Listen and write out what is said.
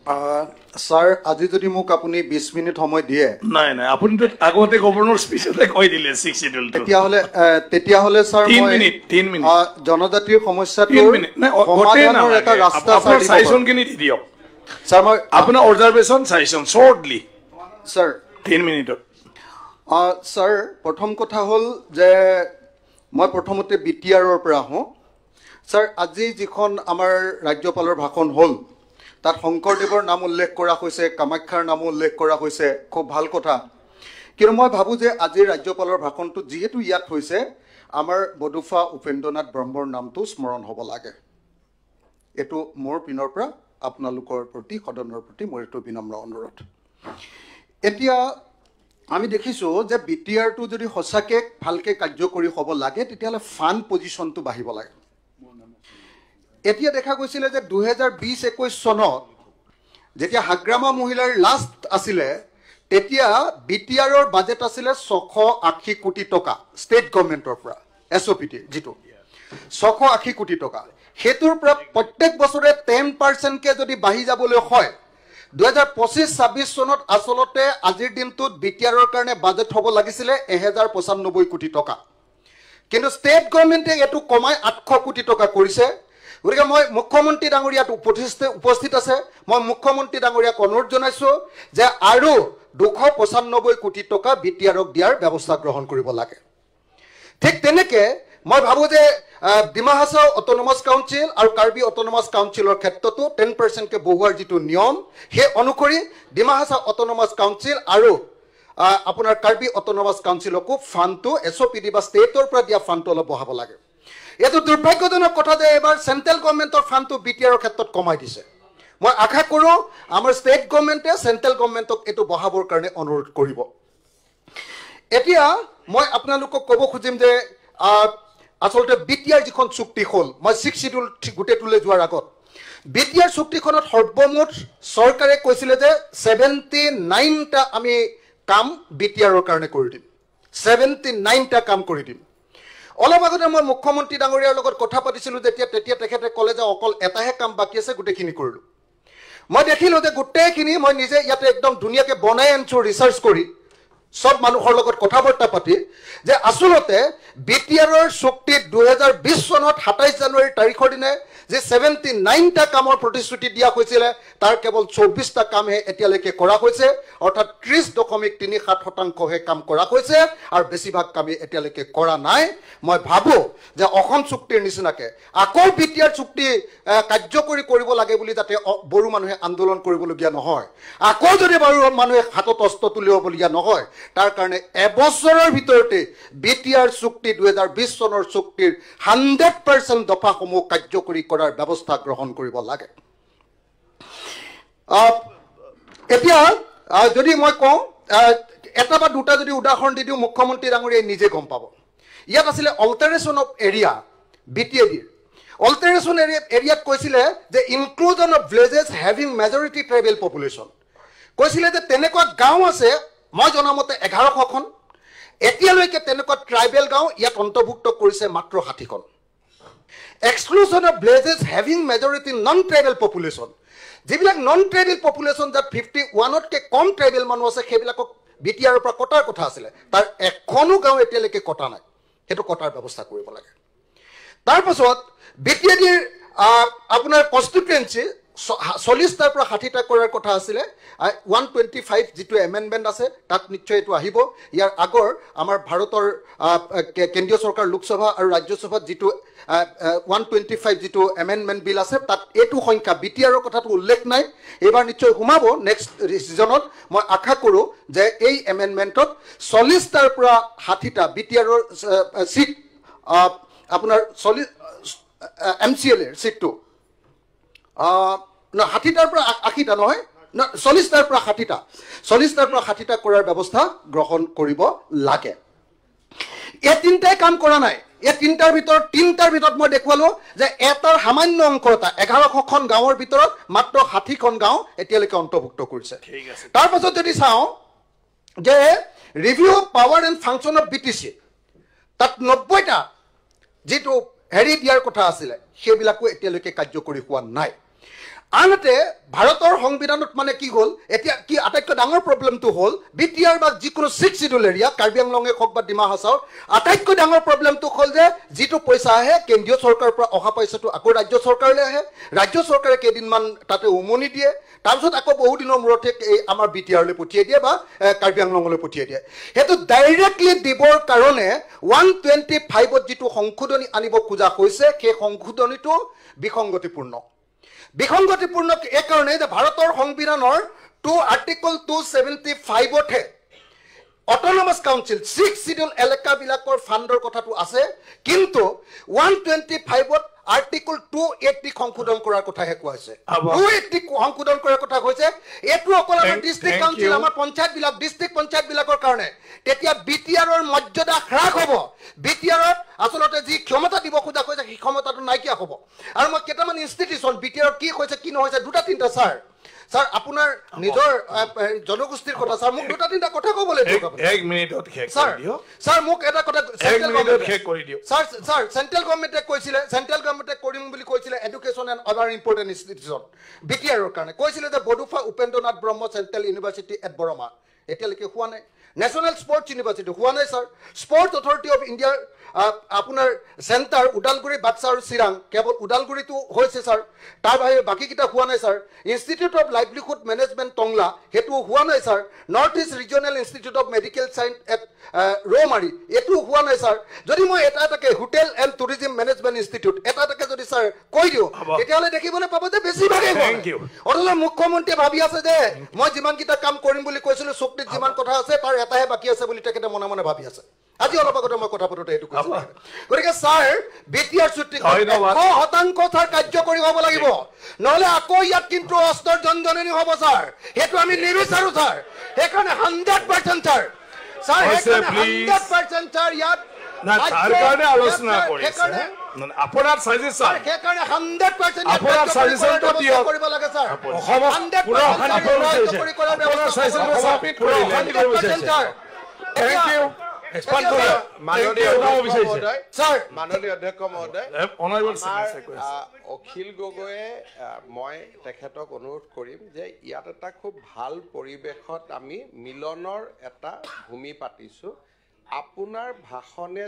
sir আজি যদি মোক আপুনি 20 মিনিট সময় দিয়ে নাই নাই আপুনি তো আগতে গভৰ্ণৰ স্পিচতে কৈ দিলে 6 শিডিউলটো তেতিয়াহলে স্যাৰ 3 মিনিট জনজাতিৰ সমস্যাটো 3 মিনিট নাই সমাধানৰ এটা ৰাস্তা আপোনাৰ সাজেশন কিনি দি দিয়ক স্যাৰ মই আপোনাৰ অবজাৰভেশন সাজেশন শৰ্টলি স্যাৰ 3 মিনিটত স্যাৰ প্ৰথম কথা হল যে মই প্ৰথমতে বিটিআৰৰ পৰা হওঁ স্যাৰ আজি যিখন আমাৰ ৰাজ্যপালৰ ভাষণ হল তাত শংকৰদেৱৰ নাম উল্লেখ কৰা হৈছে কামাখ্যাৰ নাম উল্লেখ কৰা হৈছে খুব ভাল কথা কিন্তু মই ভাবো যে আজিৰ ৰাজ্যপালৰ ভাষণটো যেহেতু ইয়াত হৈছে আমাৰ বডুফা উপেন্দ্ৰনাথ ব্ৰহ্মৰ নামটো স্মৰণ হ'ব লাগে এটো মোৰ পিনৰ পৰা আপোনালোকৰ প্ৰতি সদনৰ প্ৰতি মোৰ এটো বিনম্ৰ অনুৰোধ এতিয়া আমি দেখিছো যে বিটিআৰটো যদি হসাকে ভালকে কাৰ্যকৰী হ'ব লাগে তেতিয়ালে ফান্ড পজিশনটো বাঢ়িব লাগে এতিয়া দেখা গৈছিল যে 2020-21 চনত যেতিয়া হাগ্ৰামা মহিলাৰ লাষ্ট আছিল তেতিয়া বিটিআৰৰ বাজেট আছিল 680 কোটি টকা ষ্টেট গভৰ্ণমেণ্টৰ পৰা এছঅপিটি যেটো 680 কোটি টকা হেতুৰ পৰা প্ৰত্যেক বছৰে 10% কে যদি বাঢ়ি যাবলৈ হয় 2025-26 চনত আসলতে আজিৰ দিনটোত বিটিআৰৰ কাৰণে বাজেট হ'ব লাগিছিল 1095 কোটি টকা কিন্তু ষ্টেট গভৰ্ণমেণ্টে এটো কমাই 800 কোটি টকা কৰিছে গতিকে মই মুখ্যমন্ত্ৰী ডাঙৰীয়াত উপস্থিত আছে মই মুখ্যমন্ত্ৰী ডাঙৰীয়াক অনুৰোধ জনাইছো যে আৰু 295 কোটি টকা বিটিআৰক দিয়াৰ ব্যৱস্থা গ্ৰহণ কৰিব লাগে ঠিক তেনেকে মই ভাবো যে ডিমা হাছাও অটোনমাস কাউন্সিল আৰু কাৰ্বি অটোনমাস কাউন্সিলৰ ক্ষেত্ৰতো 10% কে বহুৱাৰ যিটো নিয়ম হে অনুসৰি ডিমা হাছাও অটোনমাস কাউন্সিল আৰু আপোনাৰ কাৰ্বি অটোনমাস কাউন্সিলকো ফান্ডটো এছঅপিডি বা ষ্টেটৰ পৰা দিয়া ফান্ডটো অলপ বঢ়াব লাগে এটো দুৰ্ভাগ্যজনক কথা যে এবাৰ সেন্ট্ৰেল গভৰ্ণমেণ্টৰ ফান্ডটো বিটিআৰৰ ক্ষেত্ৰত কমাই দিছে মই আশা কৰো আমাৰ ষ্টেট গভৰ্ণমেণ্টে সেন্ট্ৰেল গভৰ্ণমেণ্টক এটো বঢ়াবৰ কাৰণে অনুৰোধ কৰিব এতিয়া মই আপোনালোকক ক'ব খুজিম যে আসলতে বিটিআৰ যিখন চুক্তি হ'ল মই 6 শিডিউল গুটেটোলে যোৱাৰ আগত বিটিআৰ চুক্তিখনত সৰ্বমুঠ চৰকাৰে কৈছিল যে 79টা আমি কাম বিটিআৰৰ কাৰণে কৰি দিম 79টা কাম কৰি দিম অলপ আগতে মই মুখ্যমন্ত্ৰী ডাঙৰীয়াৰ লগত কথা পাতিছিলো তেতিয়া তেখেতে ক'লে যে অকল এটাহে কাম বাকি আছে গুটেখিনি কৰিলো মই দেখিলো যে গুটেখিনি মই নিজে ইয়াতে একদম ধুনিয়াকে বনাই আনছো ৰিসাৰ্চ কৰি সব মানুহৰ লগত কথা বৰ্তা পাতি যে আসলতে বিটিআৰৰ চুক্তি 2020 চনত 27 জানুৱাৰী তাৰিখৰ দিনে যে 79টা কামৰ প্ৰতিশ্ৰুতি দিয়া হৈছিল তাৰ কেৱল 24টা কামহে এতিয়ালৈকে কৰা হৈছে অৰ্থাৎ 30.37% হে কাম কৰা হৈছে আৰু বেছিভাগ কামে এতিয়ালৈকে কৰা নাই মই ভাবো যে অসম চুক্তিৰ নিচিনাকে আকৌ বিটিআৰ চুক্তি কাৰ্যকৰী কৰিব লাগে বুলি যাতে বড়ো মানুহে আন্দোলন কৰিবলগীয়া নহয় আকৌ যদি বড়ো মানুহে হাতত অস্ত্ৰ তুলিবলগীয়া নহয় তাৰ কাৰণে এবছৰৰ ভিতৰতে বিটিআৰ চুক্তি 2020 চনৰ চুক্তিৰ 100% দফাসমূহ কাৰ্যকৰী কৰাৰ ব্যৱস্থা গ্ৰহণ কৰিব লাগে এতিয়া যদি মই কওঁ এটা বা দুটা যদি উদাহৰণ দি দিওঁ মুখ্যমন্ত্ৰী ডাঙৰীয়াই নিজে গম পাব ইয়াত আছিল অল্টাৰেশ্যন অফ এৰিয়া বিটিএডিৰ অল্টাৰেশ্যন এৰিয়াত কৈছিলে যে inclusion of villages having majority tribal population কৈছিলে যে তেনেকুৱা গাঁও আছে মই জনামতে 1100খন এতিয়ালৈকে তেনেকুৱা ট্ৰাইবেল গাঁও ইয়াত অন্তৰ্ভুক্ত কৰিছে মাত্ৰ 60খন exclusion of villages having majority non-tribal population যিবিলাক non-tribal population that 51ত K com tribal মানুহ আছে সেইবিলাকক বিটিআৰৰ পৰা কটাৰ কথা আছিল তাৰ এখনো গাঁও এতিয়ালৈকে কটা নাই হেতু কটাৰ ব্যৱস্থা কৰিব লাগে তাৰ পাছত বিটিআৰৰ আপোনাৰ কনস্টিটুৱেন্সি 40টাৰ পৰা 60টা কৰাৰ কথা আছিল 125 যেটো এমেন্ডমেন্ট আছে তাত নিশ্চয় এটো আহিব ইয়াৰ আগৰ আমাৰ ভাৰতৰ কেন্দ্ৰীয় চৰকাৰ লোকসভা আৰু ৰাজ্যসভাত যেটো 125 যেটো এমেন্ডমেন্ট বিল আছে তাত এটো সংখ্যা বিটিআৰৰ কথাটো উল্লেখ নাই এবাৰ নিশ্চয় হুমাব নেক্সট সিজনত মই আশা কৰো যে এই এমেন্ডমেন্টত 40টাৰ পৰা 60টা বিটিআৰৰ সিট আপোনাৰ 40 এমচিএল এৰ সিটটো 60টাৰ পৰা 80টা নহয় 40টাৰ পৰা 60টা 40টাৰ পৰা 60টা কৰাৰ ব্যৱস্থা গ্ৰহণ কৰিব লাগে এই তিনটাই কাম কৰা নাই এই তিনটাৰ ভিতৰত মই দেখুৱালো যে এটাৰ সামান্য অংশ এটা 1100খন গাঁৱৰ ভিতৰত মাত্ৰ 60খন গাঁও এতিয়ালৈকে অন্তৰ্ভুক্ত কৰিছে ঠিক আছে তাৰ পাছত যদি চাওঁ যে review of power and function of BTC তাত 90টা যেটো হেৰি দিয়াৰ কথা আছিল সেইবিলাকো এতিয়ালৈকে কাৰ্যকৰী হোৱা নাই আনহাতে ভাৰতৰ সংবিধানত মানে কি হ'ল এতিয়া কি আটাইতকৈ ডাঙৰ প্ৰব্লেমটো হ'ল বিটিআৰ বা যিকোনো 6 শিডিউল এৰিয়া কাৰ্বি আংলঙে হওক বা ডিমা হাছাওৰ আটাইতকৈ ডাঙৰ প্ৰব্লেমটো হ'ল যে যিটো পইচা আহে কেন্দ্ৰীয় চৰকাৰৰ পৰা অহা পইচাটো আকৌ ৰাজ্য চৰকাৰলৈ আহে ৰাজ্য চৰকাৰে কেইদিনমান তাতে উমনি দিয়ে তাৰপিছত আকৌ বহুদিনৰ মূৰতে এই আমাৰ বিটিআৰলৈ পঠিয়াই দিয়ে বা কাৰ্বি আংলঙলৈ পঠিয়াই দিয়ে সেইটো ডাইৰেক্টলি দিবৰ কাৰণে 125ত যিটো সংশোধনী আনিব খোজা হৈছে সেই সংশোধনীটো বিসংগতিপূৰ্ণ এই কাৰণে যে ভাৰতৰ সংবিধানৰ আৰ্টিকল 275হে অট'নমাছ কাউন্সিল 6 শিডিউল এলেকাবিলাকৰ ফাণ্ডৰ কথাটো আছে কিন্তু 125ত আৰ্টিকল 280 সংশোধন কৰাৰ কথাহে কোৱা হৈছে 280 সংশোধন কৰাৰ কথা কৈছে এইটো অকল আমাৰ ডিষ্ট্ৰিক্ট কাউন্সিল আমাৰ পঞ্চায়তবিলাক ডিষ্ট্ৰিক্ট পঞ্চায়তবিলাকৰ কাৰণে তেতিয়া বিটিআৰৰ মৰ্যাদা হ্ৰাস হ'ব বিটিআৰত আচলতে যি ক্ষমতা দিব খোজা কৈছে সেই ক্ষমতাটো নাইকিয়া হ'ব আৰু মই কেইটামান ইনষ্টিটিউচন বিটিআৰত কি হৈছে কি নহৈছে দুটা তিনিটা ছাৰ আপোনাৰ নিজৰ জনগোষ্ঠীৰ কথা ছাৰ মোক দুটা তিনিটা কথা ক'বলৈ দিয়ক এক মিনিটত শেষ কৰি দিয়ক ছাৰ মোক এটা কথা এক মিনিটত শেষ কৰি দিয়ক ছাৰ চেন্ট্ৰেল গভৰ্ণমেণ্টে কৰিম বুলি কৈছিলে education and other important institution বিটিআৰৰ কাৰণে কৈছিলে যে বডোফা উপেন্দ্ৰনাথ ব্ৰহ্ম চেন্ট্ৰেল ইউনিভাৰ্চিটি এট বৰমা এতিয়ালৈকে হোৱা নাই নেশ্যনেল স্পৰ্টছ ইউনিভাৰ্চিটি হোৱা নাই ছাৰ স্পৰ্টছ অথৰিটি অফ ইণ্ডিয়াৰ আপোনাৰ চেণ্টাৰ ওদালগুৰি বাক্সা আৰু চিৰাং কেৱল ওদালগুৰিটো হৈছে ছাৰ তাৰ বাহিৰে বাকীকেইটা হোৱা নাই sir institute of livelihood management Tangla সেইটো হোৱা নাই sir north east regional institute of medical science at Roumari এইটো হোৱা নাই ছাৰ যদি মই এটা এটাকে hotel and tourism management institute এটা এটাকে যদি ছাৰ কৈ দিওঁ তেতিয়াহ'লে দেখিবলৈ পাব যে বেছিভাগেই অথচ মুখ্যমন্ত্ৰীয়ে ভাবি আছে যে মই যিমানকেইটা কাম কৰিম বুলি কৈছিলোঁ চুক্তিত যিমান কথা আছে তাৰ এটাহে বাকী আছে বুলি তেখেতে মনে মনে ভাবি আছে আজি অলপ আগতে মই কথা পাতোতে এইটো কৈছোঁ গতিকে ছাৰ বিটিআৰ চুক্তি 100% ছাৰ কাৰ্যকৰী হ'ব লাগিব নহ'লে আকৌ ইয়াত কিন্তু অস্ত্ৰৰ জনজননী হ'ব ছাৰ সেইটো আমি নিবিচাৰোঁ ছাৰ সেইকাৰণে 100% ছাৰ 100% ছাৰ ইয়াত তাৰ কাৰণে আলোচনা কৰিছে আপোনাৰ ছাজেশ্যন সেইকাৰণে 100% আপোনাৰ ছাজেশ্যনটো দিয়ক কৰিব লাগে ছাৰ অসমত পুৰা অশান্তি কৰিব বিচাৰিছে আপোনাৰ ছাজেশ্যনটো চাবমিট কৰিলে অশান্তি কৰিব বিচাৰিছে থেংক ইউ মাননীয় অধ্যক্ষ মহোদয় অখিল গগৈয়ে মই তেখেতক অনুৰোধ কৰিম যে ইয়াত এটা খুব ভাল পৰিৱেশত আমি মিলনৰ এটা ভূমি পাতিছোঁ আপোনাৰ ভাষণে